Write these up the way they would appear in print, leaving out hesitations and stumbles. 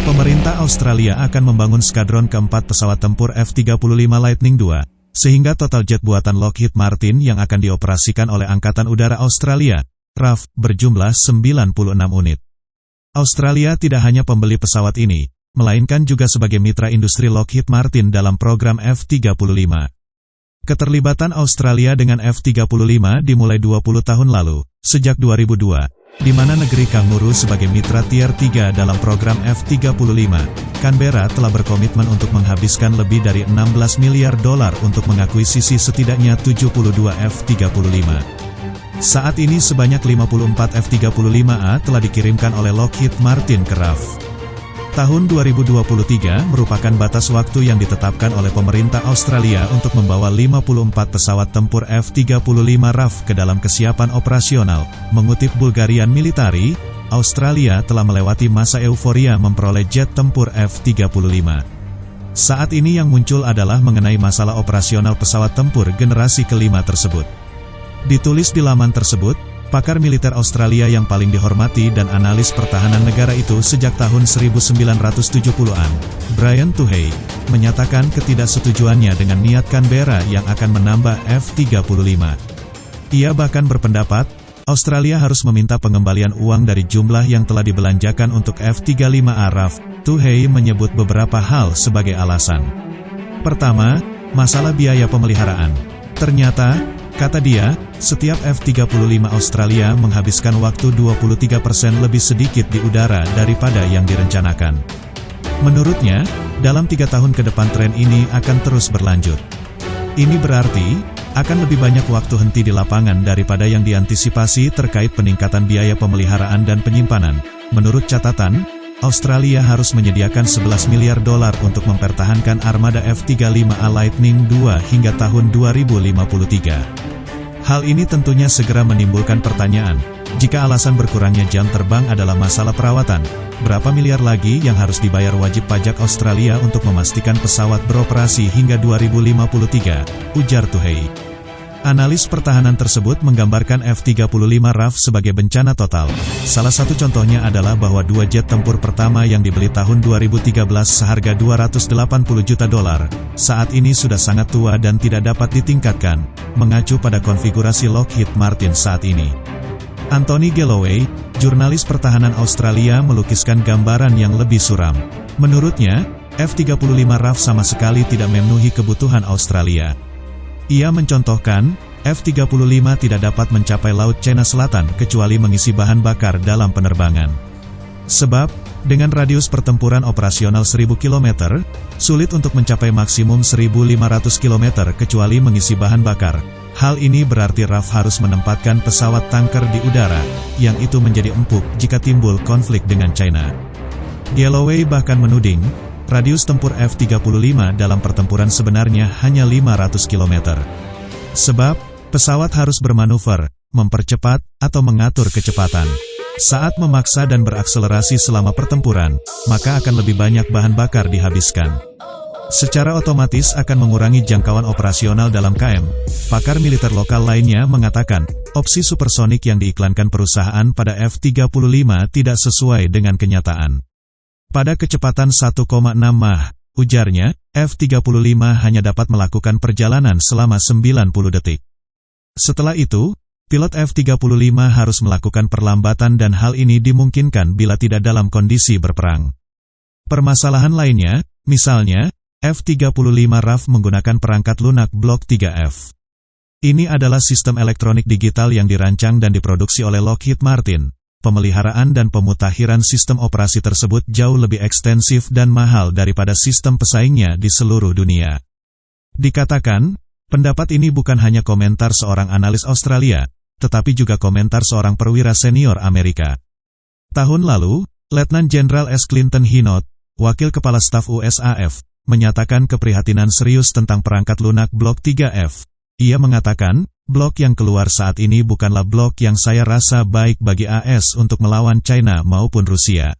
Pemerintah Australia akan membangun skadron keempat pesawat tempur F-35 Lightning II, sehingga total jet buatan Lockheed Martin yang akan dioperasikan oleh Angkatan Udara Australia, RAF, berjumlah 96 unit. Australia tidak hanya pembeli pesawat ini, melainkan juga sebagai mitra industri Lockheed Martin dalam program F-35. Keterlibatan Australia dengan F-35 dimulai 20 tahun lalu, sejak 2002. Di mana negeri Kanguru sebagai mitra Tier 3 dalam program F-35, Canberra telah berkomitmen untuk menghabiskan lebih dari 16 miliar dolar untuk mengakuisisi setidaknya 72 F-35. Saat ini sebanyak 54 F-35A telah dikirimkan oleh Lockheed Martin ke RAF. Tahun 2023 merupakan batas waktu yang ditetapkan oleh pemerintah Australia untuk membawa 54 pesawat tempur F-35 RAF ke dalam kesiapan operasional. Mengutip Bulgarian Military, Australia telah melewati masa euforia memperoleh jet tempur F-35. Saat ini yang muncul adalah mengenai masalah operasional pesawat tempur generasi kelima tersebut. Ditulis di laman tersebut, pakar militer Australia yang paling dihormati dan analis pertahanan negara itu sejak tahun 1970-an, Brian Tuhey, menyatakan ketidaksetujuannya dengan niat Canberra yang akan menambah F-35. Ia bahkan berpendapat, Australia harus meminta pengembalian uang dari jumlah yang telah dibelanjakan untuk F-35A RAF. Tuhey menyebut beberapa hal sebagai alasan. Pertama, masalah biaya pemeliharaan. Ternyata, kata dia, setiap F-35 Australia menghabiskan waktu 23% lebih sedikit di udara daripada yang direncanakan. Menurutnya, dalam 3 tahun ke depan tren ini akan terus berlanjut. Ini berarti, akan lebih banyak waktu henti di lapangan daripada yang diantisipasi terkait peningkatan biaya pemeliharaan dan penyimpanan. Menurut catatan, Australia harus menyediakan 11 miliar dolar untuk mempertahankan armada F-35A Lightning II hingga tahun 2053. Hal ini tentunya segera menimbulkan pertanyaan, jika alasan berkurangnya jam terbang adalah masalah perawatan, berapa miliar lagi yang harus dibayar wajib pajak Australia untuk memastikan pesawat beroperasi hingga 2053, ujar Tuhey. Analis pertahanan tersebut menggambarkan F-35 RAF sebagai bencana total. Salah satu contohnya adalah bahwa 2 jet tempur pertama yang dibeli tahun 2013 seharga 280 juta dolar, saat ini sudah sangat tua dan tidak dapat ditingkatkan, mengacu pada konfigurasi Lockheed Martin saat ini. Anthony Galloway, jurnalis pertahanan Australia melukiskan gambaran yang lebih suram. Menurutnya, F-35 RAF sama sekali tidak memenuhi kebutuhan Australia. Ia mencontohkan, F-35 tidak dapat mencapai Laut Cina Selatan kecuali mengisi bahan bakar dalam penerbangan. Sebab, dengan radius pertempuran operasional 1000 km, sulit untuk mencapai maksimum 1500 km kecuali mengisi bahan bakar. Hal ini berarti RAF harus menempatkan pesawat tanker di udara, yang itu menjadi empuk jika timbul konflik dengan China. Galloway bahkan menuding, radius tempur F-35 dalam pertempuran sebenarnya hanya 500 km. Sebab, pesawat harus bermanuver, mempercepat, atau mengatur kecepatan. Saat memaksa dan berakselerasi selama pertempuran, maka akan lebih banyak bahan bakar dihabiskan. Secara otomatis akan mengurangi jangkauan operasional dalam KM. Pakar militer lokal lainnya mengatakan, opsi supersonik yang diiklankan perusahaan pada F-35 tidak sesuai dengan kenyataan. Pada kecepatan 1,6 Mach, Ujarnya, F-35 hanya dapat melakukan perjalanan selama 90 detik. Setelah itu, pilot F-35 harus melakukan perlambatan dan hal ini dimungkinkan bila tidak dalam kondisi berperang. Permasalahan lainnya, misalnya, F-35 RAF menggunakan perangkat lunak Block 3F. Ini adalah sistem elektronik digital yang dirancang dan diproduksi oleh Lockheed Martin. Pemeliharaan dan pemutakhiran sistem operasi tersebut jauh lebih ekstensif dan mahal daripada sistem pesaingnya di seluruh dunia. Dikatakan, pendapat ini bukan hanya komentar seorang analis Australia, tetapi juga komentar seorang perwira senior Amerika. Tahun lalu, Letnan Jenderal S. Clinton Hinod, wakil kepala staf USAF, menyatakan keprihatinan serius tentang perangkat lunak Block 3F. Ia mengatakan, blok yang keluar saat ini bukanlah blok yang saya rasa baik bagi AS untuk melawan China maupun Rusia.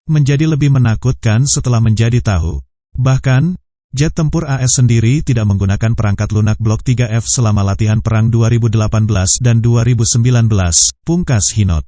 Menjadi lebih menakutkan setelah menjadi tahu. Bahkan, jet tempur AS sendiri tidak menggunakan perangkat lunak Block 3F selama latihan perang 2018 dan 2019, pungkas Hinod.